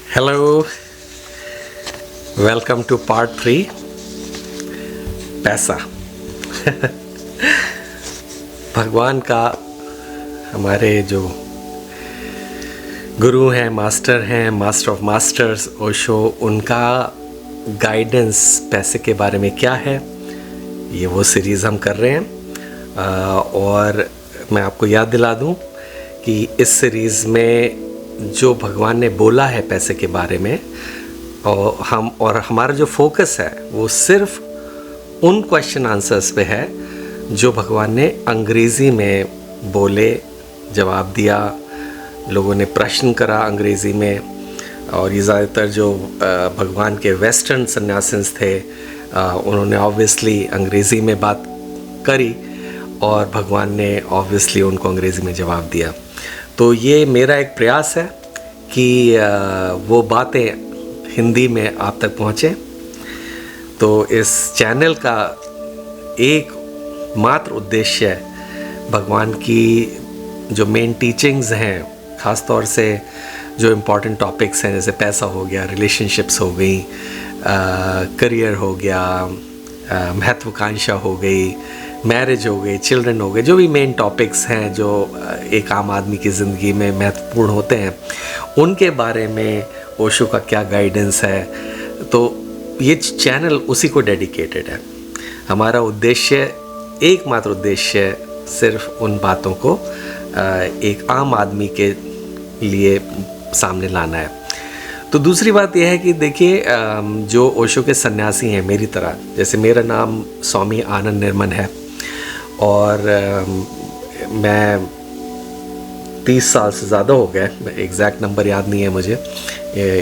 Hello, welcome two part 3 पैसा। भगवान का हमारे जो गुरु हैं, मास्टर ऑफ मास्टर्स ओशो, उनका गाइडेंस पैसे के बारे में क्या है, ये वो सीरीज़ हम कर रहे हैं। और मैं आपको याद दिला दूं कि इस सीरीज़ में जो भगवान ने बोला है पैसे के बारे में, और हमारा जो फोकस है वो सिर्फ उन क्वेश्चन आंसर्स पे है जो भगवान ने अंग्रेज़ी में बोले, जवाब दिया, लोगों ने प्रश्न करा अंग्रेज़ी में। और ये ज़्यादातर जो भगवान के वेस्टर्न सन्यासिन्स थे, उन्होंने ऑब्वियसली अंग्रेज़ी में बात करी और भगवान ने ऑब्वियसली उनको अंग्रेज़ी में जवाब दिया। तो ये मेरा एक प्रयास है कि वो बातें हिंदी में आप तक पहुँचें। तो इस चैनल का एक मात्र उद्देश्य है भगवान की जो मेन टीचिंग्स हैं, ख़ास तौर से जो इम्पोर्टेंट टॉपिक्स हैं, जैसे पैसा हो गया, रिलेशनशिप्स हो गई, करियर हो गया, महत्वाकांक्षा हो गई, मैरिज हो गई, चिल्ड्रन हो गए, जो भी मेन टॉपिक्स हैं जो एक आम आदमी की ज़िंदगी में महत्वपूर्ण होते हैं, उनके बारे में ओशो का क्या गाइडेंस है। तो ये चैनल उसी को डेडिकेटेड है। हमारा उद्देश्य, एकमात्र उद्देश्य, सिर्फ उन बातों को एक आम आदमी के लिए सामने लाना है। तो दूसरी बात यह है कि देखिए, जो ओशो के सन्यासी हैं मेरी तरह, जैसे मेरा नाम स्वामी आनंद निर्मल है और मैं 30 साल से ज़्यादा हो गए, एग्जैक्ट नंबर याद नहीं है मुझे,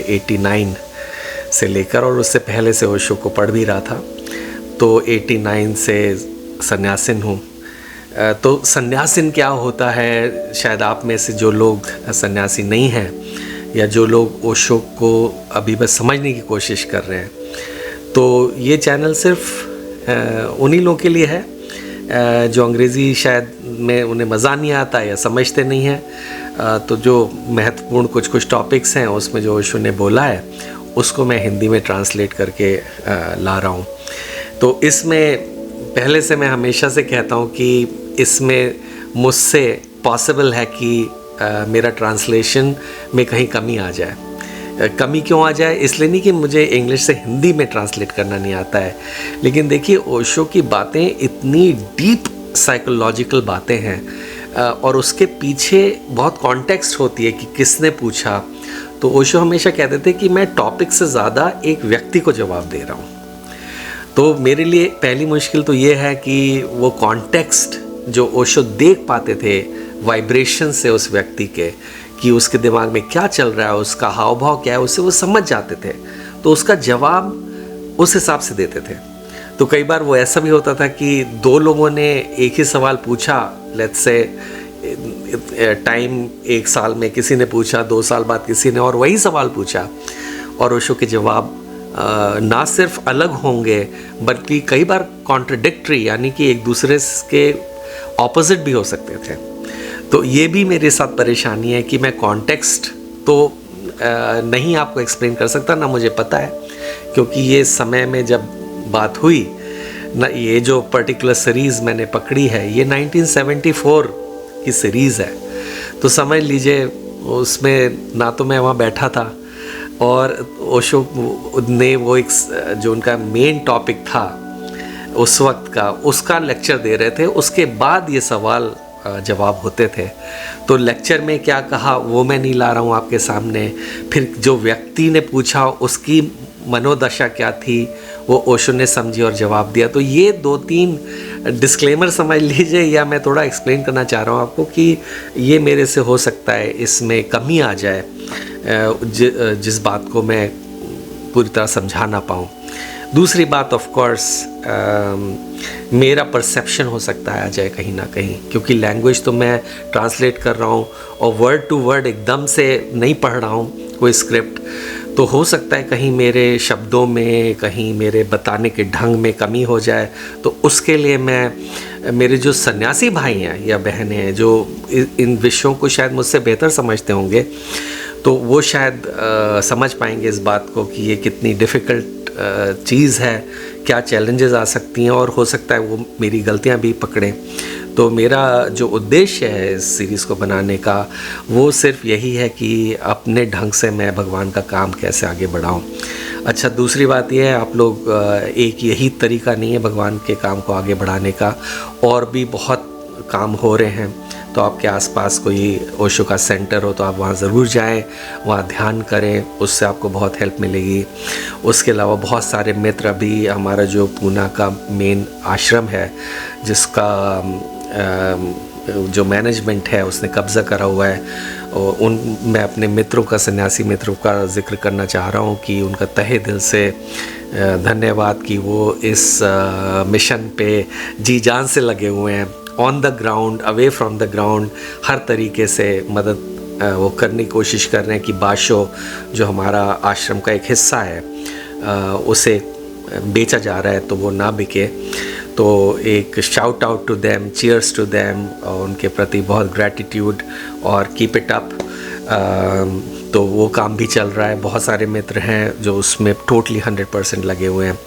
89 से लेकर, और उससे पहले से ओशो को पढ़ भी रहा था, तो 89 से सन्यासिन हूँ। तो सन्यासिन क्या होता है, शायद आप में से जो लोग सन्यासी नहीं हैं या जो लोग ओशो को अभी बस समझने की कोशिश कर रहे हैं, तो ये चैनल सिर्फ उन्हीं लोगों के लिए है जो अंग्रेज़ी शायद में उन्हें मज़ा नहीं आता या समझते नहीं हैं। तो जो महत्वपूर्ण कुछ टॉपिक्स हैं उसमें जो ओशो ने बोला है उसको मैं हिंदी में ट्रांसलेट करके ला रहा हूँ। तो इसमें पहले से मैं हमेशा से कहता हूँ कि इसमें मुझसे पॉसिबल है कि मेरा ट्रांसलेशन में कहीं कमी आ जाए। कमी क्यों आ जाए? इसलिए नहीं कि मुझे इंग्लिश से हिंदी में ट्रांसलेट करना नहीं आता है, लेकिन देखिए ओशो की बातें इतनी डीप साइकोलॉजिकल बातें हैं और उसके पीछे बहुत कॉन्टेक्स्ट होती है कि किसने पूछा। तो ओशो हमेशा कहते थे कि मैं टॉपिक से ज़्यादा एक व्यक्ति को जवाब दे रहा हूँ। तो मेरे लिए पहली मुश्किल तो ये है कि वो कॉन्टेक्स्ट जो ओशो देख पाते थे वाइब्रेशन से उस व्यक्ति के, कि उसके दिमाग में क्या चल रहा है, उसका हाव भाव क्या है, उससे वो समझ जाते थे, तो उसका जवाब उस हिसाब से देते थे। तो कई बार वो ऐसा भी होता था कि दो लोगों ने एक ही सवाल पूछा, लेट्स से टाइम एक साल में किसी ने पूछा, 2 साल बाद किसी ने और वही सवाल पूछा, और ओशो के जवाब ना सिर्फ अलग होंगे बल्कि कई बार कॉन्ट्रडिक्टरी, यानी कि एक दूसरे के ऑपोजिट भी हो सकते थे। तो ये भी मेरे साथ परेशानी है कि मैं कॉन्टेक्स्ट तो नहीं आपको एक्सप्लेन कर सकता, ना मुझे पता है, क्योंकि ये समय में जब बात हुई ना, ये जो पर्टिकुलर सीरीज़ मैंने पकड़ी है ये 1974 की सीरीज़ है। तो समझ लीजिए उसमें ना तो मैं वहाँ बैठा था, और ओशो ने वो एक जो उनका मेन टॉपिक था उस वक्त का, उसका लेक्चर दे रहे थे, उसके बाद ये सवाल जवाब होते थे। तो लेक्चर में क्या कहा वो मैं नहीं ला रहा हूँ आपके सामने, फिर जो व्यक्ति ने पूछा उसकी मनोदशा क्या थी वो ओशो ने समझी और जवाब दिया। तो ये 2-3 डिस्क्लेमर समझ लीजिए, या मैं थोड़ा एक्सप्लेन करना चाह रहा हूँ आपको कि ये मेरे से हो सकता है इसमें कमी आ जाए, जिस बात को मैं पूरी तरह समझा ना पाऊँ। दूसरी बात ऑफ कोर्स मेरा परसेप्शन हो सकता है आ जाए कहीं ना कहीं, क्योंकि लैंग्वेज तो मैं ट्रांसलेट कर रहा हूँ और वर्ड टू वर्ड एकदम से नहीं पढ़ रहा हूँ कोई स्क्रिप्ट, तो हो सकता है कहीं मेरे शब्दों में, कहीं मेरे बताने के ढंग में कमी हो जाए। तो उसके लिए मैं, मेरे जो सन्यासी भाई हैं या बहनें हैं जो इन विषयों को शायद मुझसे बेहतर समझते होंगे, तो वो शायद समझ पाएंगे इस बात को कि ये कितनी डिफ़िकल्ट चीज़ है, क्या चैलेंजेस आ सकती हैं, और हो सकता है वो मेरी गलतियां भी पकड़ें। तो मेरा जो उद्देश्य है इस सीरीज़ को बनाने का वो सिर्फ यही है कि अपने ढंग से मैं भगवान का काम कैसे आगे बढ़ाऊं। अच्छा, दूसरी बात यह है, आप लोग एक यही तरीका नहीं है भगवान के काम को आगे बढ़ाने का, और भी बहुत काम हो रहे हैं। तो आपके आसपास कोई ओशो का सेंटर हो तो आप वहाँ ज़रूर जाएं, वहाँ ध्यान करें, उससे आपको बहुत हेल्प मिलेगी। उसके अलावा बहुत सारे मित्र, अभी हमारा जो पूना का मेन आश्रम है जिसका जो मैनेजमेंट है उसने कब्ज़ा करा हुआ है, और मैं अपने मित्रों का, सन्यासी मित्रों का जिक्र करना चाह रहा हूँ कि उनका तहे दिल से धन्यवाद कि वो इस मिशन पे जी जान से लगे हुए हैं, on the ground, away from the ground, हर तरीके से मदद वो करने की कोशिश कर रहे हैं कि बाशो जो हमारा आश्रम का एक हिस्सा है उसे बेचा जा रहा है तो वो ना बिके। तो एक shout out to them, cheers to them, और उनके प्रति बहुत ग्रैटिट्यूड, और कीप इट अप। तो वो काम भी चल रहा है, बहुत सारे मित्र हैं जो उसमें टोटली 100% लगे हुए हैं।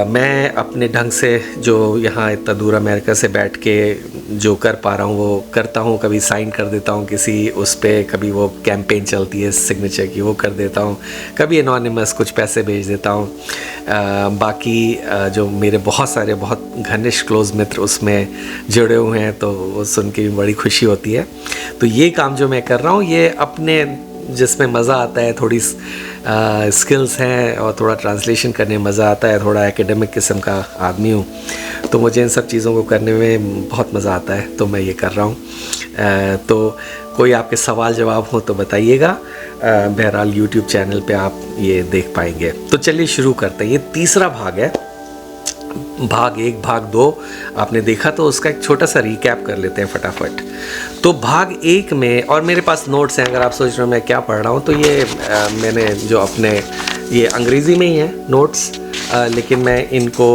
मैं अपने ढंग से जो यहाँ इतना दूर अमेरिका से बैठ के जो कर पा रहा हूँ वो करता हूँ। कभी साइन कर देता हूँ किसी उस पर, कभी वो कैंपेन चलती है सिग्नेचर की, वो कर देता हूँ, कभी एनोनिमस कुछ पैसे भेज देता हूँ। बाकी जो मेरे बहुत सारे बहुत घनिष्ठ क्लोज मित्र उसमें जुड़े हुए हैं तो वो सुन के भी बड़ी खुशी होती है। तो ये काम जो मैं कर रहा हूँ ये अपने जिसमें मज़ा आता है, थोड़ी स्किल्स हैं और थोड़ा ट्रांसलेशन करने में मज़ा आता है, थोड़ा एकेडमिक किस्म का आदमी हूँ तो मुझे इन सब चीज़ों को करने में बहुत मज़ा आता है, तो मैं ये कर रहा हूँ। तो कोई आपके सवाल जवाब हो तो बताइएगा। बहरहाल यूट्यूब चैनल पे आप ये देख पाएंगे। तो चलिए शुरू करते हैं। ये तीसरा भाग है, भाग 1, भाग 2 आपने देखा, तो उसका एक छोटा सा रिकैप कर लेते हैं फटाफट। तो भाग 1 में, और मेरे पास नोट्स हैं, अगर आप सोच रहे हो मैं क्या पढ़ रहा हूँ तो ये मैंने जो अपने, ये अंग्रेज़ी में ही है नोट्स, लेकिन मैं इनको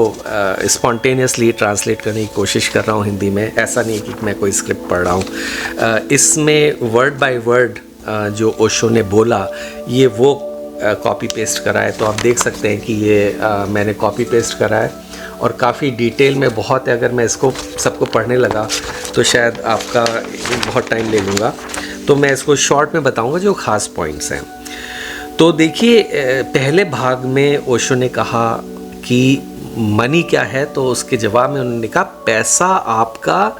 स्पॉन्टेनियसली ट्रांसलेट करने की कोशिश कर रहा हूँ हिंदी में। ऐसा नहीं कि मैं कोई स्क्रिप्ट पढ़ रहा हूँ। इसमें वर्ड बाय वर्ड जो ओशो ने बोला ये वो कॉपी पेस्ट करा है। तो आप देख सकते हैं कि ये मैंने कॉपी पेस्ट करा है और काफ़ी डिटेल में बहुत है। अगर मैं इसको सबको पढ़ने लगा तो शायद आपका बहुत टाइम ले लूँगा, तो मैं इसको शॉर्ट में बताऊँगा जो ख़ास पॉइंट्स हैं। तो देखिए, पहले भाग में ओशो ने कहा कि मनी क्या है, तो उसके जवाब में उन्होंने कहा पैसा आपका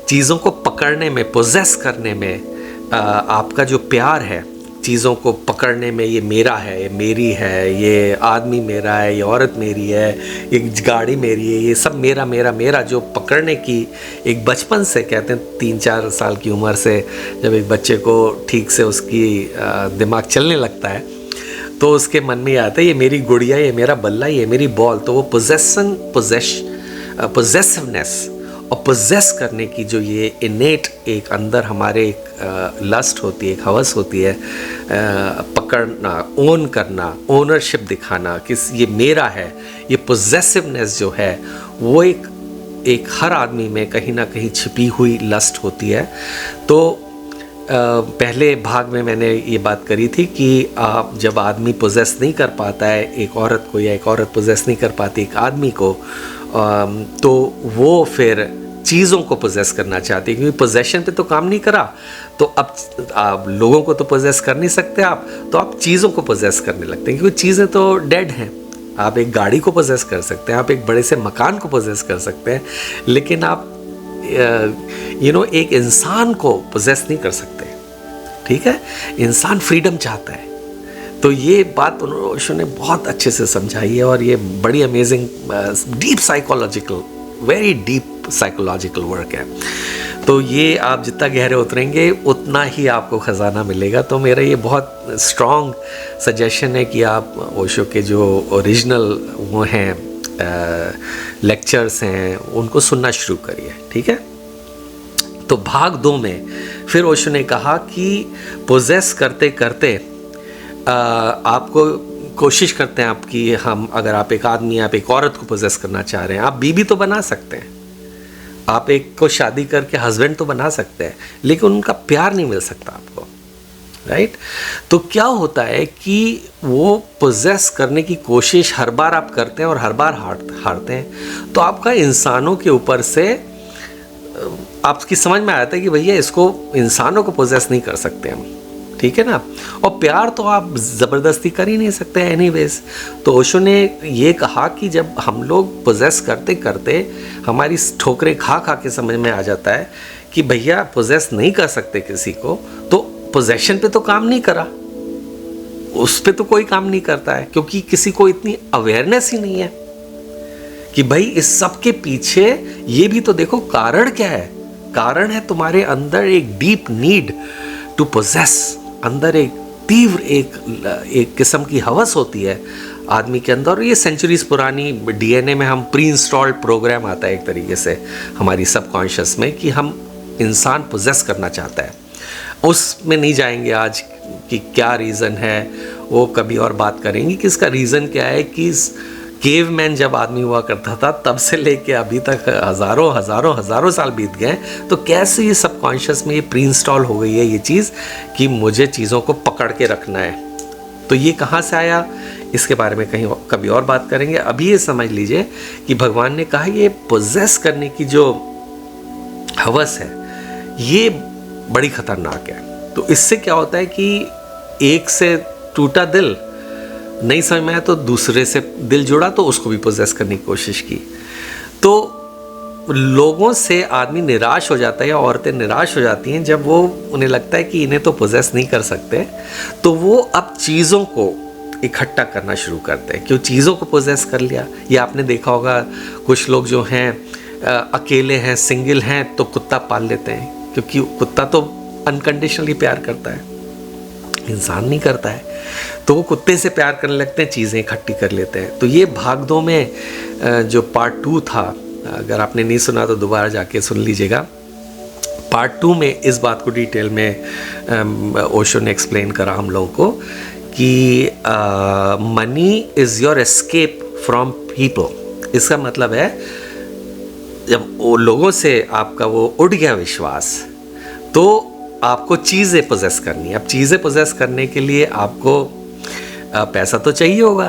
चीज़ों को पकड़ने में, पोजेस करने में, आपका जो प्यार है चीज़ों को पकड़ने में, ये मेरा है, ये मेरी है, ये आदमी मेरा है, ये औरत मेरी है, ये गाड़ी मेरी है, ये सब मेरा मेरा मेरा, जो पकड़ने की एक बचपन से, कहते हैं 3-4 साल की उम्र से जब एक बच्चे को ठीक से उसकी दिमाग चलने लगता है तो उसके मन में आता है ये मेरी गुड़िया, ये मेरा बल्ला, ये मेरी बॉल। तो वो पोजेसिवनेस और पोजेस करने की जो ये इनेट एक अंदर हमारे एक लस्ट होती है, एक हवस होती है, पकड़ना, ओन करना, ओनरशिप दिखाना, किस ये मेरा है, ये पोजेसिवनेस जो है वो एक हर आदमी में कहीं ना कहीं छिपी हुई लस्ट होती है। तो पहले भाग में मैंने ये बात करी थी कि आप जब आदमी पोजेस नहीं कर पाता है एक औरत को, या एक औरत पोजेस नहीं कर पाती एक आदमी को, तो वो फिर चीज़ों को पोजेस करना चाहती है, क्योंकि पोजेशन पे तो काम नहीं करा, तो अब आप लोगों को तो पोजेस कर नहीं सकते आप, तो आप चीज़ों को पोजेस करने लगते हैं, क्योंकि चीज़ें तो डेड हैं। आप एक गाड़ी को पोजेस कर सकते हैं, आप एक बड़े से मकान को पोजेस कर सकते हैं, लेकिन आप एक इंसान को पोजेस नहीं कर सकते। ठीक है, इंसान फ्रीडम चाहता है। तो ये बात ओशो ने बहुत अच्छे से समझाई है, और ये बड़ी amazing deep psychological, very deep psychological work है। तो ये आप जितना गहरे उतरेंगे उतना ही आपको ख़जाना मिलेगा। तो मेरा ये बहुत स्ट्रॉन्ग सजेशन है कि आप ओशो के जो ओरिजिनल वो हैं लेक्चर्स हैं उनको सुनना शुरू करिए। ठीक है। तो भाग 2 में फिर ओशो ने कहा कि पोजेस करते करते आपको कोशिश करते हैं आपकी, हम अगर आप एक आदमी, आप एक औरत को पोजेस करना चाह रहे हैं, आप बीवी तो बना सकते हैं, आप एक को शादी करके हस्बैंड तो बना सकते हैं, लेकिन उनका प्यार नहीं मिल सकता आपको। राइट। तो क्या होता है कि वो पोजेस करने की कोशिश हर बार आप करते हैं और हर बार हारते हैं, तो आपका इंसानों के ऊपर से आपकी समझ में आता है कि भैया इसको, इंसानों को पोजेस नहीं कर सकते हम, ठीक है ना। और प्यार तो आप ज़बरदस्ती कर ही नहीं सकते एनीवेज। तो ओशो ने ये कहा कि जब हम लोग पोजेस करते करते हमारी ठोकरें खा खा के समझ में आ जाता है कि भैया पोजेस नहीं कर सकते किसी को, तो पोजेशन पे तो काम नहीं करा, उस पे तो कोई काम नहीं करता है, क्योंकि किसी को इतनी अवेयरनेस ही नहीं है कि भाई इस सब के पीछे ये भी तो देखो कारण क्या है। कारण है तुम्हारे अंदर एक डीप नीड टू पोजेस, अंदर एक तीव्र एक किस्म की हवस होती है आदमी के अंदर। और ये सेंचुरीज पुरानी डीएनए में हम प्री इंस्टॉल्ड प्रोग्राम आता है एक तरीके से हमारी सबकॉन्शियस में कि हम इंसान पोजेस करना चाहता है। उसमें नहीं जाएंगे आज कि क्या रीज़न है, वो कभी और बात करेंगे कि इसका रीज़न क्या है। कि केवमैन जब आदमी हुआ करता था तब से लेके अभी तक हज़ारों हज़ारों हज़ारों साल बीत गए, तो कैसे ये सबकॉन्शियस में ये प्री इंस्टॉल हो गई है ये चीज़ कि मुझे चीज़ों को पकड़ के रखना है। तो ये कहाँ से आया, इसके बारे में कहीं कभी और बात करेंगे। अभी ये समझ लीजिए कि भगवान ने कहा ये पोजेस करने की जो हवस है ये बड़ी खतरनाक है। तो इससे क्या होता है कि एक से टूटा दिल नहीं समझ में आया तो दूसरे से दिल जुड़ा, तो उसको भी पोजेस करने की कोशिश की। तो लोगों से आदमी निराश हो जाता है या औरतें निराश हो जाती हैं जब वो उन्हें लगता है कि इन्हें तो पोजेस नहीं कर सकते, तो वो अब चीज़ों को इकट्ठा करना शुरू करते हैं। क्यों, चीज़ों को पोजेस कर लिया। या आपने देखा होगा कुछ लोग जो हैं अकेले हैं, सिंगल हैं, तो कुत्ता पाल लेते हैं, क्योंकि कुत्ता तो अनकंडीशनली प्यार करता है, इंसान नहीं करता है, तो वो कुत्ते से प्यार करने लगते हैं, चीज़ें इकट्ठी कर लेते हैं। तो ये भाग दो में जो पार्ट 2 था, अगर आपने नहीं सुना तो दोबारा जाके सुन लीजिएगा। पार्ट 2 में इस बात को डिटेल में ओशो ने एक्सप्लेन करा हम लोगों को कि money is your escape from people. इसका मतलब है जब वो लोगों से आपका वो उड़ गया विश्वास, तो आपको चीज़ें पोजेस करनी है। अब चीज़ें पोजेस करने के लिए आपको पैसा तो चाहिए होगा,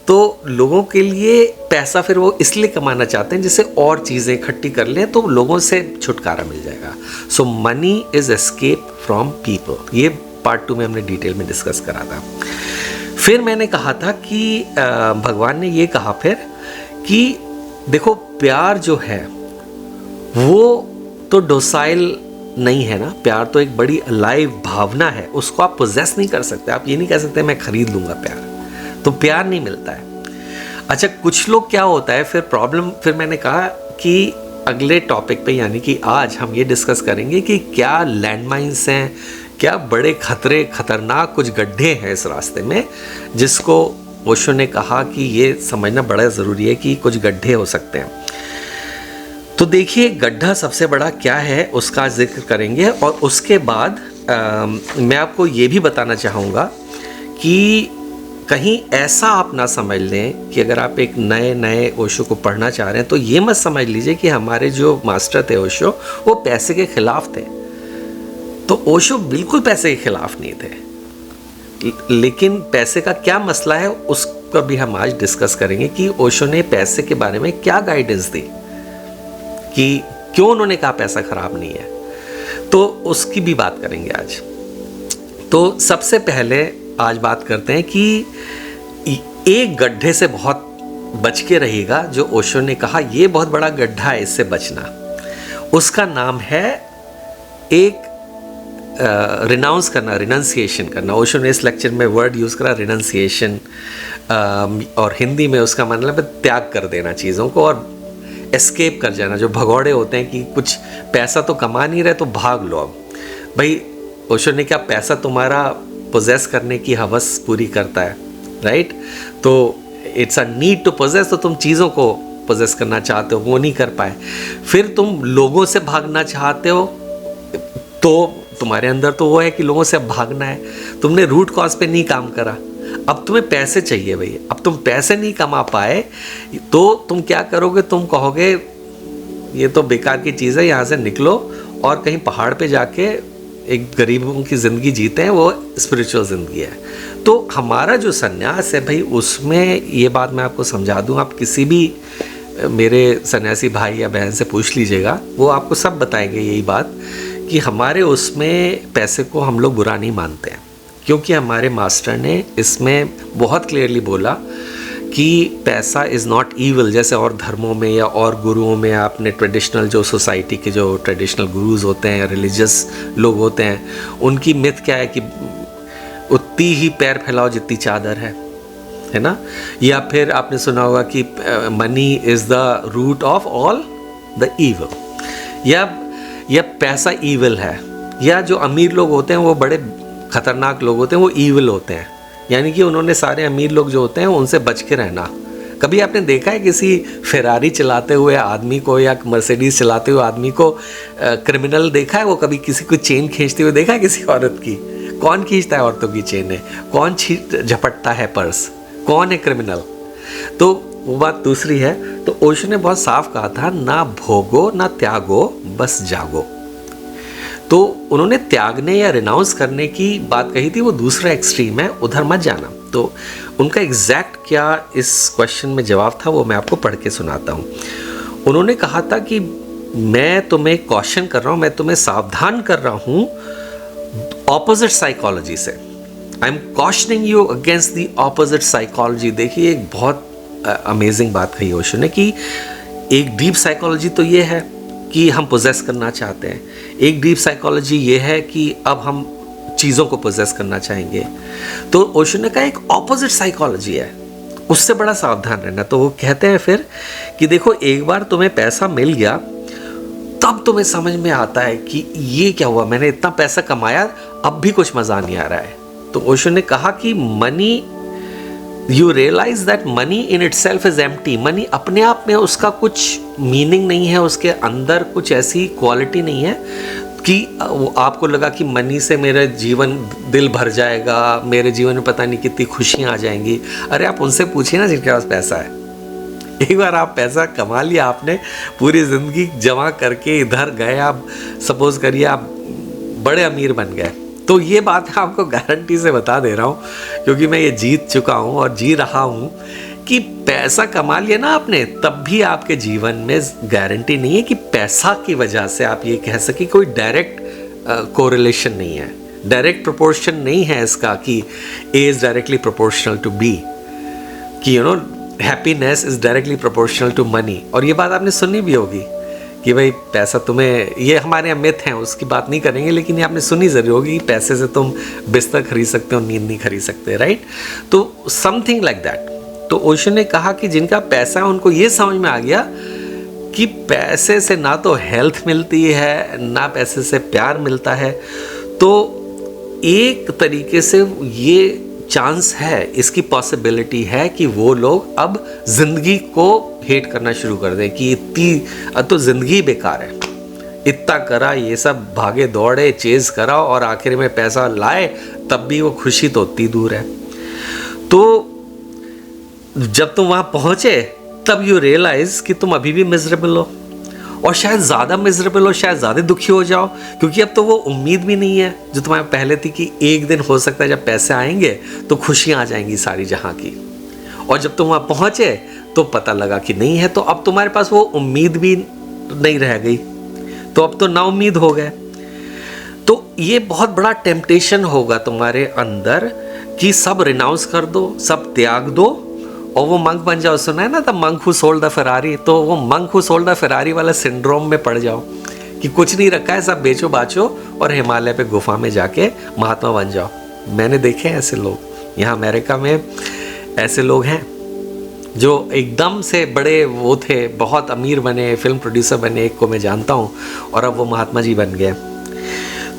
तो लोगों के लिए पैसा फिर वो इसलिए कमाना चाहते हैं जिससे और चीज़ें इकट्ठी कर लें, तो लोगों से छुटकारा मिल जाएगा। So money is escape from people. ये पार्ट 2 में हमने डिटेल में डिस्कस करा था। फिर मैंने कहा था कि भगवान ने ये कहा फिर कि देखो प्यार जो है वो तो डोसाइल नहीं है ना, प्यार तो एक बड़ी अलाइव भावना है, उसको आप पोजेस नहीं कर सकते। आप ये नहीं कह सकते मैं खरीद लूँगा प्यार, तो प्यार नहीं मिलता है। अच्छा, कुछ लोग क्या होता है फिर प्रॉब्लम, फिर मैंने कहा कि अगले टॉपिक पे यानी कि आज हम ये डिस्कस करेंगे कि क्या लैंडमाइंस हैं, क्या बड़े खतरनाक कुछ गड्ढे हैं इस रास्ते में, जिसको ओशो ने कहा कि ये समझना बड़ा ज़रूरी है कि कुछ गड्ढे हो सकते हैं। तो देखिए गड्ढा सबसे बड़ा क्या है उसका जिक्र करेंगे, और उसके बाद मैं आपको ये भी बताना चाहूँगा कि कहीं ऐसा आप ना समझ लें कि अगर आप एक नए ओशो को पढ़ना चाह रहे हैं तो ये मत समझ लीजिए कि हमारे जो मास्टर थे ओशो वो पैसे के खिलाफ थे। तो ओशो बिल्कुल पैसे के खिलाफ नहीं थे, लेकिन पैसे का क्या मसला है उसका भी हम आज डिस्कस करेंगे कि ओशो ने पैसे के बारे में क्या गाइडेंस दी, कि क्यों उन्होंने कहा पैसा खराब नहीं है, तो उसकी भी बात करेंगे आज। तो सबसे पहले आज बात करते हैं कि एक गड्ढे से बहुत बच के रहिएगा जो ओशो ने कहा ये बहुत बड़ा गड्ढा है, इससे बचना। उसका नाम है एक रिनाउंस करना, रिनंसिएशन करना। ओशो ने इस लेक्चर में वर्ड यूज़ करा रिनंसिएशन, और हिंदी में उसका मतलब है त्याग कर देना चीज़ों को और एस्केप कर जाना। जो भगौड़े होते हैं कि कुछ पैसा तो कमा नहीं रहे तो भाग लो। अब भाई ओशो ने क्या पैसा तुम्हारा पोजेस करने की हवस पूरी करता है, राइट? तो it's a need to possess, तो तुम चीज़ों को पोजेस करना चाहते हो, वो नहीं कर पाए। फिर तुम लोगों से भागना चाहते हो, तो तुम्हारे अंदर तो वो है कि लोगों से भागना है, तुमने रूट कॉज पे नहीं काम करा। अब तुम्हें पैसे चाहिए भाई, अब तुम पैसे नहीं कमा पाए तो तुम क्या करोगे? तुम कहोगे ये तो बेकार की चीज़ है, यहाँ से निकलो और कहीं पहाड़ पे जाके एक गरीबों की ज़िंदगी जीते हैं, वो स्पिरिचुअल ज़िंदगी है। तो हमारा जो सन्यास है भाई, उसमें ये बात मैं आपको समझा दूँ, आप किसी भी मेरे सन्यासी भाई या बहन से पूछ लीजिएगा, वो आपको सब बताएंगे यही बात कि हमारे उसमें पैसे को हम लोग बुरा नहीं मानते हैं, क्योंकि हमारे मास्टर ने इसमें बहुत क्लियरली बोला कि पैसा इज़ नॉट ईविल। जैसे और धर्मों में या और गुरुओं में आपने ट्रेडिशनल जो सोसाइटी के जो ट्रेडिशनल गुरुज होते हैं, रिलीजियस लोग होते हैं, उनकी मिथ क्या है कि उतनी ही पैर फैलाओ जितनी चादर है ना। या फिर आपने सुना होगा कि money is the root of all the evil, या पैसा ईविल है, या जो अमीर लोग होते हैं वो बड़े खतरनाक लोग होते हैं, वो ईविल होते हैं। यानी कि उन्होंने सारे अमीर लोग जो होते हैं उनसे बच के रहना। कभी आपने देखा है किसी फेरारी चलाते हुए आदमी को या मर्सिडीज चलाते हुए आदमी को क्रिमिनल देखा है? वो कभी किसी को चेन खींचते हुए देखा है किसी औरत की? कौन खींचता है औरतों की चेनें? कौन झपटता है पर्स? कौन है क्रिमिनल? तो वो बात दूसरी है। तो ओशो ने बहुत साफ कहा था, ना भोगो ना त्यागो, बस जागो। तो उन्होंने त्यागने या रिनाउंस करने की बात कही थी, वो दूसरा एक्सट्रीम है, उधर मत जाना। तो उनका एग्जैक्ट क्या इस क्वेश्चन में जवाब था, वो मैं आपको पढ़ के सुनाता हूँ। उन्होंने कहा था कि मैं तुम्हें कॉशन कर रहा हूँ, मैं तुम्हें सावधान कर रहा हूँ ऑपोजिट साइकोलॉजी से। I am कॉशनिंग you against the opposite psychology. देखिए, एक बहुत अमेजिंग बात कही ओशो ने कि एक डीप साइकोलॉजी तो ये है कि हम पोजेस करना चाहते हैं, एक डीप साइकोलॉजी ये है कि अब हम चीज़ों को पोजेस करना चाहेंगे। तो ओशो ने कहा एक ऑपोजिट साइकोलॉजी है, उससे बड़ा सावधान रहना। तो वो कहते हैं फिर कि देखो, एक बार तुम्हें पैसा मिल गया तब तुम्हें समझ में आता है कि ये क्या हुआ, मैंने इतना पैसा कमाया, अब भी कुछ मज़ा नहीं आ रहा है। तो ओशो ने कहा कि money, you realise that money in itself is empty. Money अपने आप में उसका कुछ मीनिंग नहीं है, उसके अंदर कुछ ऐसी क्वालिटी नहीं है कि आपको लगा कि मनी से मेरा जीवन दिल भर जाएगा, मेरे जीवन में पता नहीं कितनी खुशियाँ आ जाएंगी। अरे आप उनसे पूछिए ना जिनके पास पैसा है। एक बार आप पैसा कमा लिया, आपने पूरी ज़िंदगी जमा करके इधर गए, आप सपोज करिए आप बड़े अमीर बन गए, तो ये बात मैं आपको गारंटी से बता दे रहा हूँ, क्योंकि मैं ये जीत चुका हूँ और जी रहा हूँ कि पैसा कमा लिया ना आपने, तब भी आपके जीवन में गारंटी नहीं है कि पैसा की वजह से आप ये कह सके। कोई डायरेक्ट कोरिलेशन नहीं है, डायरेक्ट प्रोपोर्शन नहीं है इसका कि A is directly proportional to B, कि you know happiness is directly proportional to money. और ये बात आपने सुनी भी होगी कि भाई पैसा तुम्हें, ये हमारे यहाँ मिथ हैं, उसकी बात नहीं करेंगे, लेकिन ये आपने सुनी ज़रूर होगी, पैसे से तुम बिस्तर खरीद सकते हो, नींद नहीं खरीद सकते, राइट? तो समथिंग लाइक दैट। तो ओशो ने कहा कि जिनका पैसा है उनको ये समझ में आ गया कि पैसे से ना तो हेल्थ मिलती है, ना पैसे से प्यार मिलता है। तो एक तरीके से ये चांस है, इसकी पॉसिबिलिटी है कि वो लोग अब ज़िंदगी को हेट करना शुरू कर दें कि इतनी तो ज़िंदगी बेकार है, इतना करा, ये सब भागे दौड़े चेज़ करा और आखिर में पैसा लाए, तब भी वो खुशी तो उतनी दूर है। तो जब तुम वहाँ पहुँचे तब यू रियलाइज़ कि तुम अभी भी मिजरेबल हो, और शायद ज़्यादा मिजरेबल हो, शायद ज़्यादा दुखी हो जाओ, क्योंकि अब तो वो उम्मीद भी नहीं है जो तुम्हारे पहले थी कि एक दिन हो सकता है जब पैसे आएंगे तो खुशियाँ आ जाएंगी सारी जहाँ की। और जब तुम वहाँ पहुँचे तो पता लगा कि नहीं है, तो अब तुम्हारे पास वो उम्मीद भी नहीं रह गई, तो अब तो नाउम्मीद हो गए। तो ये बहुत बड़ा टेम्पटेशन होगा तुम्हारे अंदर कि सब रिनाउंस कर दो, सब त्याग दो और वो मंक बन जाओ। सुना है ना, the monk who sold the Ferrari? तो वो monk who sold the Ferrari वाला सिंड्रोम में पड़ जाओ कि कुछ नहीं रखा है, सब बेचो बाचो और हिमालय पे गुफा में जाके महात्मा बन जाओ। मैंने देखे हैं ऐसे लोग, यहाँ अमेरिका में ऐसे लोग हैं जो एकदम से बड़े वो थे, बहुत अमीर बने, फिल्म प्रोड्यूसर बने, एक को मैं जानता हूँ, और अब वो महात्मा जी बन गए।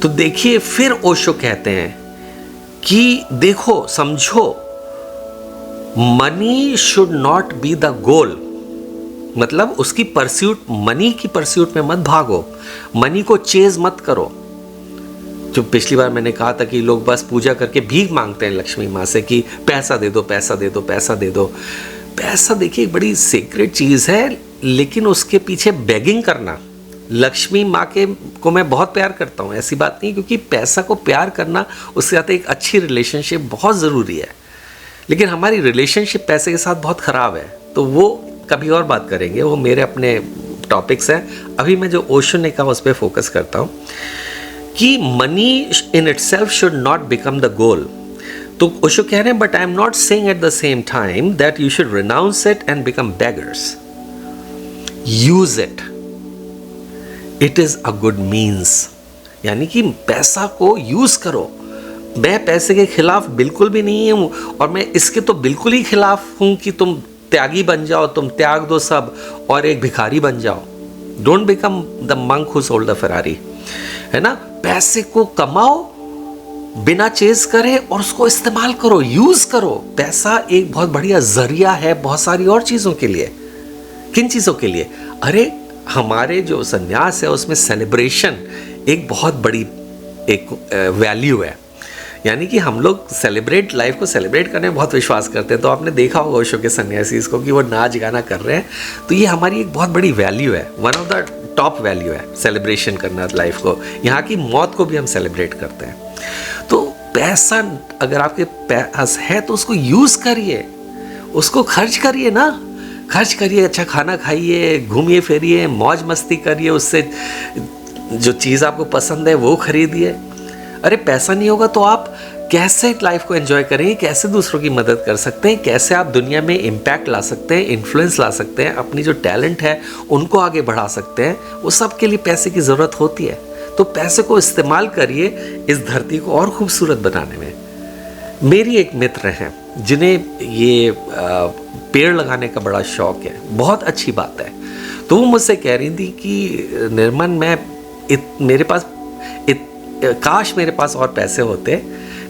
तो देखिए, फिर ओशो कहते हैं कि देखो, समझो, money should not be the goal. मतलब उसकी परस्यूट, मनी की परस्यूट में मत भागो, मनी को चेज मत करो। जो पिछली बार मैंने कहा था कि लोग बस पूजा करके भीख मांगते हैं लक्ष्मी माँ से कि पैसा दे दो, पैसा दे दो, पैसा दे दो। पैसा देखिए एक बड़ी सीक्रेट चीज़ है, लेकिन उसके पीछे बेगिंग करना, लक्ष्मी माँ के को मैं बहुत प्यार करता हूँ, ऐसी बात नहीं, क्योंकि पैसा को प्यार करना, उसके साथ एक अच्छी रिलेशनशिप बहुत ज़रूरी है। लेकिन हमारी रिलेशनशिप पैसे के साथ बहुत ख़राब है, तो वो कभी और बात करेंगे, वो मेरे अपने टॉपिक्स हैं। अभी मैं जो ओशो ने कहा उस पर फोकस करता हूँ कि money in itself should not become the goal. तो ओशो कह रहे हैं, but I am not saying at the same time that you should renounce it and become beggars. Use it, it is a good means. यानी कि पैसा को use करो। मैं पैसे के खिलाफ बिल्कुल भी नहीं हूँ, और मैं इसके तो बिल्कुल ही खिलाफ हूँ कि तुम त्यागी बन जाओ, तुम त्याग दो सब और एक भिखारी बन जाओ। Don't become the monk who sold the Ferrari, है ना। पैसे को कमाओ बिना चेज करे और उसको इस्तेमाल करो, यूज करो। पैसा एक बहुत बढ़िया जरिया है बहुत सारी और चीजों के लिए। किन चीजों के लिए? अरे हमारे जो संन्यास है उसमें सेलिब्रेशन एक बहुत बड़ी एक वैल्यू है। यानी कि हम लोग सेलिब्रेट, लाइफ को सेलिब्रेट करने में बहुत विश्वास करते हैं। तो आपने देखा होगा ओशो के सन्यासीज को कि वो नाच गाना कर रहे हैं, तो ये हमारी एक बहुत बड़ी वैल्यू है, one of the top value है सेलिब्रेशन करना लाइफ को। यहाँ की मौत को भी हम सेलिब्रेट करते हैं। तो पैसा अगर आपके पास है तो उसको यूज़ करिए, उसको खर्च करिए ना, खर्च करिए, अच्छा खाना खाइए, घूमिए फिरिए, मौज मस्ती करिए, उससे जो चीज़ आपको पसंद है वो खरीदिए। अरे पैसा नहीं होगा तो आप कैसे लाइफ को एंजॉय करेंगे, कैसे दूसरों की मदद कर सकते हैं, कैसे आप दुनिया में इम्पैक्ट ला सकते हैं, इन्फ्लुएंस ला सकते हैं, अपनी जो टैलेंट है उनको आगे बढ़ा सकते हैं। वो सब के लिए पैसे की ज़रूरत होती है। तो पैसे को इस्तेमाल करिए इस धरती को और खूबसूरत बनाने में। मेरी एक मित्र हैं जिन्हें ये पेड़ लगाने का बड़ा शौक है, बहुत अच्छी बात है। तो वो मुझसे कह रही थी कि निर्मल, मैं मेरे पास काश मेरे पास और पैसे होते,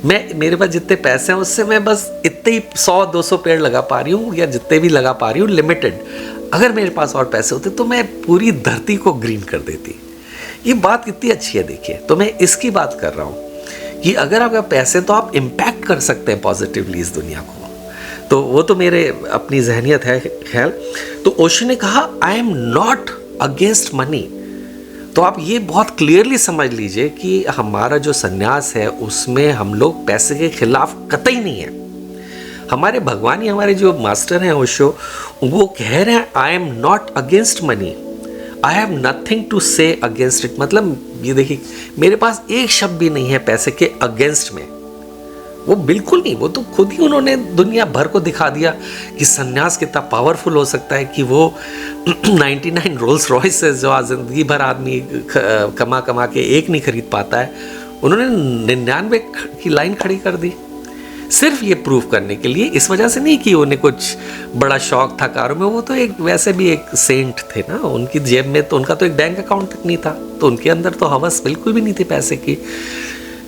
मेरे पास जितने पैसे हैं उससे मैं बस इतने ही 100-200 पेड़ लगा पा रही हूँ, या जितने भी लगा पा रही हूँ लिमिटेड। अगर मेरे पास और पैसे होते तो मैं पूरी धरती को ग्रीन कर देती। ये बात कितनी अच्छी है देखिए। तो मैं इसकी बात कर रहा हूँ कि अगर आपके पैसे तो आप इम्पैक्ट कर सकते हैं पॉजिटिवली इस दुनिया को। तो वो तो मेरे अपनी जहनियत है ख्याल। तो ओशो ने कहा, आई एम नॉट अगेंस्ट मनी। तो आप ये बहुत क्लियरली समझ लीजिए कि हमारा जो सन्यास है उसमें हम लोग पैसे के खिलाफ कतई नहीं है। हमारे भगवान ही, हमारे जो मास्टर हैं ओशो, वो कह रहे हैं I am not against money, I have nothing to say against it. मतलब ये देखिए, मेरे पास एक शब्द भी नहीं है पैसे के अगेंस्ट में। वो बिल्कुल नहीं, वो तो खुद ही उन्होंने दुनिया भर को दिखा दिया कि सन्यास कितना पावरफुल हो सकता है, कि वो 99 रोल्स रॉयस जो जिंदगी भर आदमी कमा कमा के एक नहीं खरीद पाता है, उन्होंने 99 की लाइन खड़ी कर दी सिर्फ ये प्रूव करने के लिए। इस वजह से नहीं कि उन्हें कुछ बड़ा शौक था कारों में, वो तो एक वैसे भी एक सेंट थे ना, उनकी जेब में तो उनका तो एक बैंक अकाउंट तक नहीं था, तो उनके अंदर तो हवस बिल्कुल भी नहीं थी पैसे की।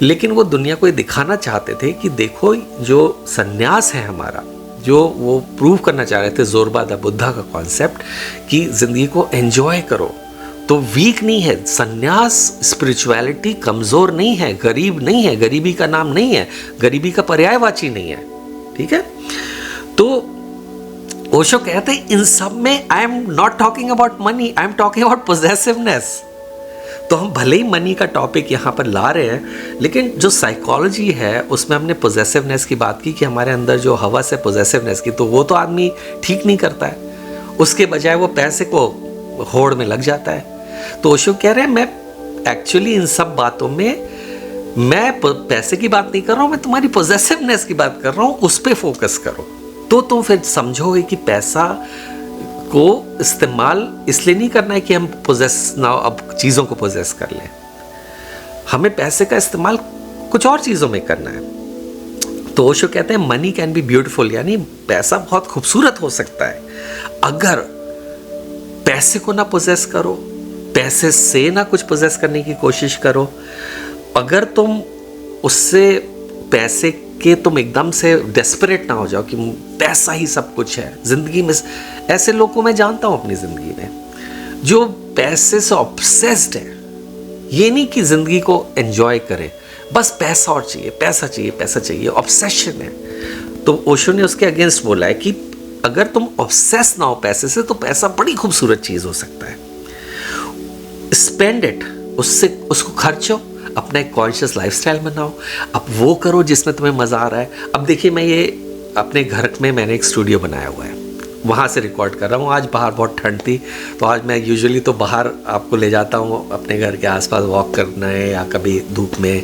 लेकिन वो दुनिया को ये दिखाना चाहते थे कि देखो जो सन्यास है हमारा, जो वो प्रूव करना चाह रहे थे, जोरबा द बुद्धा का कॉन्सेप्ट कि जिंदगी को एंजॉय करो, तो वीक नहीं है सन्यास। स्पिरिचुअलिटी कमज़ोर नहीं है, गरीब नहीं है, गरीबी का नाम नहीं है, गरीबी का पर्यायवाची नहीं है, ठीक है। तो ओशो कहते हैं इन सब में आई am not talking about money, I am talking about possessiveness. तो हम भले ही मनी का टॉपिक यहाँ पर ला रहे हैं, लेकिन जो साइकोलॉजी है उसमें हमने पोजेसिवनेस की बात की कि हमारे अंदर जो हवस है पोजेसिवनेस की, तो वो तो आदमी ठीक नहीं करता है, उसके बजाय वो पैसे को होड़ में लग जाता है। तो ओशो कह रहे हैं मैं एक्चुअली इन सब बातों में मैं पैसे की बात नहीं कर रहा हूँ, मैं तुम्हारी पोजेसिवनेस की बात कर रहा हूँ, उस पर फोकस करो। तो तुम फिर समझोगे कि पैसा को इस्तेमाल इसलिए नहीं करना है कि हम पोजेस ना अब चीज़ों को पोजेस कर लें, हमें पैसे का इस्तेमाल कुछ और चीज़ों में करना है। तो ओशो कहते हैं मनी कैन बी ब्यूटीफुल, यानी पैसा बहुत खूबसूरत हो सकता है अगर पैसे को ना पोजेस करो, पैसे से ना कुछ पोजेस करने की कोशिश करो। अगर तुम उससे पैसे के तुम एकदम से डेस्परेट ना हो जाओ कि पैसा ही सब कुछ है जिंदगी में। ऐसे लोगों को मैं जानता हूं अपनी जिंदगी में जो पैसे से ऑब्सेस्ड है, ये नहीं कि जिंदगी को एंजॉय करें, बस पैसा और चाहिए, पैसा चाहिए, पैसा चाहिए, ऑब्सेशन है। तो ओशो ने उसके अगेंस्ट बोला है कि अगर तुम ऑब्सेस ना हो पैसे से तो पैसा बड़ी खूबसूरत चीज हो सकता है। स्पेंड इट, उससे उसको खर्चो, अपना एक कॉन्शियस लाइफस्टाइल बनाओ, अब वो करो जिसमें तुम्हें मज़ा आ रहा है। अब देखिए, मैं ये अपने घर में मैंने एक स्टूडियो बनाया हुआ है, वहाँ से रिकॉर्ड कर रहा हूँ। आज बाहर बहुत ठंड थी, तो आज मैं यूजुअली तो बाहर आपको ले जाता हूँ अपने घर के आसपास वॉक करना है, या कभी धूप में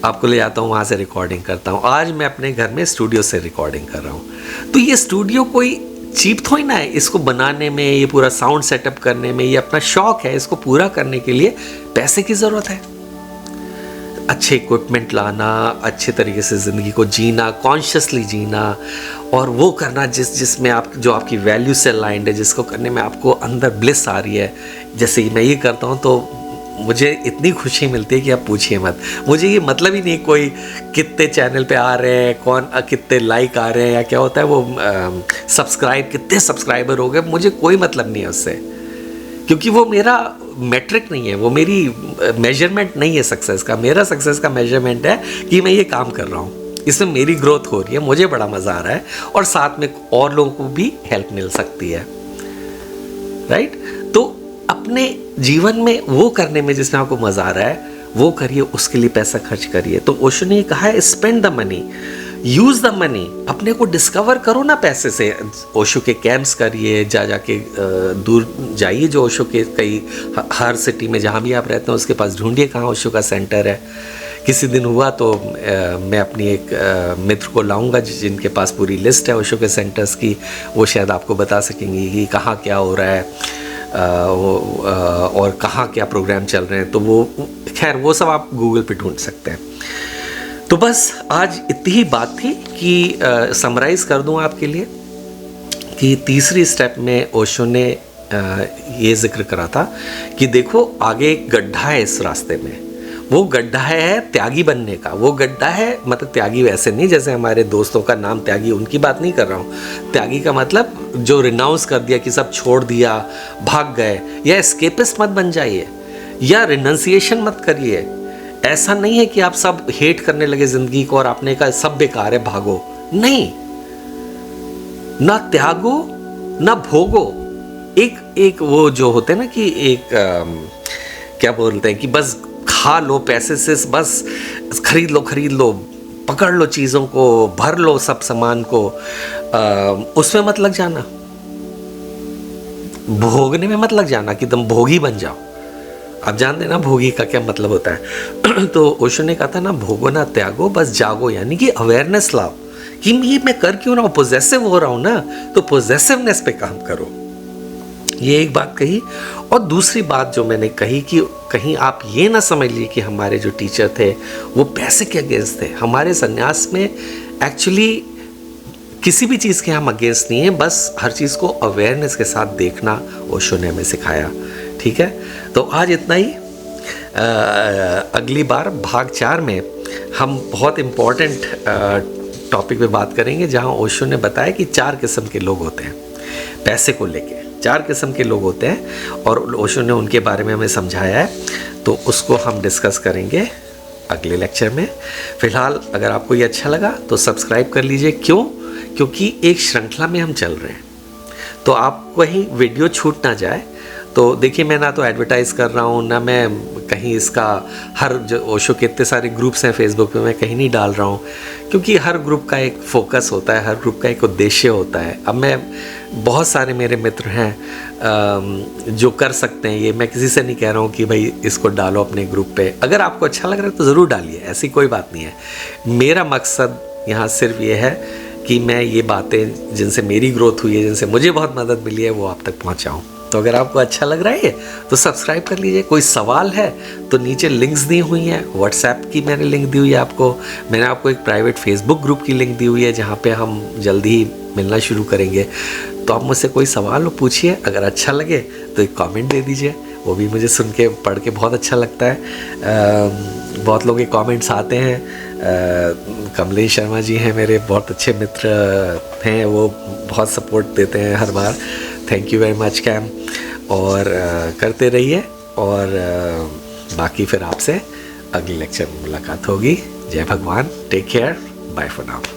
आपको ले जाता हूँ, वहाँ से रिकॉर्डिंग करता हूँ। आज मैं अपने घर में स्टूडियो से रिकॉर्डिंग कर रहा हूँ। तो ये स्टूडियो कोई चीप थोड़ी ना है, इसको बनाने में, ये पूरा साउंड सेटअप करने में, ये अपना शौक है, इसको पूरा करने के लिए पैसे की ज़रूरत है। अच्छे इक्विपमेंट लाना, अच्छे तरीके से ज़िंदगी को जीना, कॉन्शियसली जीना, और वो करना जिसमें आप, जो आपकी वैल्यू से अलाइंड है, जिसको करने में आपको अंदर ब्लिस आ रही है। जैसे मैं ये करता हूँ तो मुझे इतनी खुशी मिलती है कि आप पूछिए मत। मुझे ये मतलब ही नहीं कोई कितने चैनल पे आ रहे हैं, कौन कितने लाइक आ रहे हैं, या क्या होता है वो सब्सक्राइब, कितने सब्सक्राइबर हो गए, मुझे कोई मतलब नहीं है उससे, क्योंकि वो मेरा मैट्रिक नहीं है, वो मेरी मेजरमेंट नहीं है सक्सेस का। मेरा सक्सेस का मेजरमेंट है कि मैं ये काम कर रहा हूँ, इसमें मेरी ग्रोथ हो रही है, मुझे बड़ा मज़ा आ रहा है, और साथ में और लोगों को भी हेल्प मिल सकती है, राइट। तो अपने जीवन में वो करने में जिसमें आपको मज़ा आ रहा है वो करिए, उसके लिए पैसा खर्च करिए। तो ओशो ने कहा है spend the money, use the money, अपने को डिस्कवर करो ना पैसे से। ओशो के कैंप्स करिए, जाके दूर जाइए, जो ओशो के कई हर सिटी में जहाँ भी आप रहते हैं उसके पास ढूंढिए कहाँ ओशो का सेंटर है। किसी दिन हुआ तो मैं अपनी एक मित्र को लाऊंगा जिनके पास पूरी लिस्ट है ओशो के सेंटर्स की, वो शायद आपको बता सकेंगी कि कहाँ क्या हो रहा है और कहाँ क्या प्रोग्राम चल रहे हैं। तो वो खैर वो सब आप गूगल पे ढूंढ सकते हैं। तो बस आज इतनी ही बात थी कि समराइज़ कर दूं आपके लिए कि तीसरी स्टेप में ओशो ने ये जिक्र करा था कि देखो आगे एक गड्ढा है इस रास्ते में, वो गड्ढा है त्यागी बनने का। वो गड्ढा है, मतलब त्यागी वैसे नहीं जैसे हमारे दोस्तों का नाम त्यागी, उनकी बात नहीं कर रहा हूँ। त्यागी का मतलब जो रिनाउंस कर दिया, कि सब छोड़ दिया, भाग गए, या एस्केपिस्ट मत बन जाइए, या रिनंसिएशन मत करिए। ऐसा नहीं है कि आप सब हेट करने लगे ज़िंदगी को और आपने कहा सब बेकार है, भागो। नहीं, ना त्यागो ना भोगो। एक वो जो होते हैं ना कि एक क्या बोलते हैं कि बस खा लो पैसे से, बस खरीद लो, पकड़ लो चीज़ों को, भर लो सब सामान को, उसमें मत लग जाना, भोगने में मत लग जाना कि तुम भोगी बन जाओ। आप जानते हैं ना भोगी का क्या मतलब होता है। तो ओशो ने कहा था ना, भोगो ना त्यागो, बस जागो, यानी कि अवेयरनेस लाओ कि ये मैं कर क्यों रहा हूँ, पोजेसिव हो रहा हूँ ना, तो पोजेसिवनेस पे काम करो। ये एक बात कही। और दूसरी बात जो मैंने कही कि कहीं आप ये ना समझ लीजिए कि हमारे जो टीचर थे वो पैसे के अगेंस्ट थे। हमारे संन्यास में एक्चुअली किसी भी चीज़ के हम अगेंस्ट नहीं है, बस हर चीज़ को अवेयरनेस के साथ देखना ओशो ने हमें सिखाया। ठीक है, तो आज इतना ही। अगली बार भाग 4 में हम बहुत इम्पोर्टेंट टॉपिक पे बात करेंगे, जहाँ ओशो ने बताया कि 4 किस्म के लोग होते हैं पैसे को लेके। 4 किस्म के लोग होते हैं और ओशो ने उनके बारे में हमें समझाया है, तो उसको हम डिस्कस करेंगे अगले लेक्चर में। फ़िलहाल अगर आपको ये अच्छा लगा तो सब्सक्राइब कर लीजिए। क्यों? क्योंकि एक श्रृंखला में हम चल रहे हैं, तो आपको कहीं वीडियो छूट ना जाए। तो देखिए, मैं ना तो एडवर्टाइज़ कर रहा हूँ, ना मैं कहीं इसका हर जो ओशो के इतने सारे ग्रुप्स हैं फेसबुक पे, मैं कहीं नहीं डाल रहा हूँ, क्योंकि हर ग्रुप का एक फोकस होता है, हर ग्रुप का एक उद्देश्य होता है। अब मैं बहुत सारे मेरे मित्र हैं जो कर सकते हैं ये, मैं किसी से नहीं कह रहा हूँ कि भाई इसको डालो अपने ग्रुप पे। अगर आपको अच्छा लग रहा है तो ज़रूर डालिए, ऐसी कोई बात नहीं है। मेरा मकसद यहाँ सिर्फ ये है कि मैं ये बातें जिनसे मेरी ग्रोथ हुई है, जिनसे मुझे बहुत मदद मिली है, वो आप तक पहुँचाऊँ। तो अगर आपको अच्छा लग रहा है तो सब्सक्राइब कर लीजिए। कोई सवाल है तो नीचे लिंक्स दी हुई हैं, व्हाट्सएप की मैंने लिंक दी हुई है आपको, मैंने आपको एक प्राइवेट फेसबुक ग्रुप की लिंक दी हुई है जहाँ पे हम जल्दी ही मिलना शुरू करेंगे। तो आप मुझसे कोई सवाल हो पूछिए, अगर अच्छा लगे तो एक कमेंट दे दीजिए, वो भी मुझे सुन के पढ़ के बहुत अच्छा लगता है। बहुत लोगों के कमेंट्स आते हैं। कमलेश शर्मा जी हैं मेरे बहुत अच्छे मित्र हैं, वो बहुत सपोर्ट देते हैं हर बार। थैंक यू वेरी मच कैम, और करते रहिए। और बाकी फिर आपसे अगले लेक्चर में मुलाकात होगी। जय भगवान, take care, bye for now.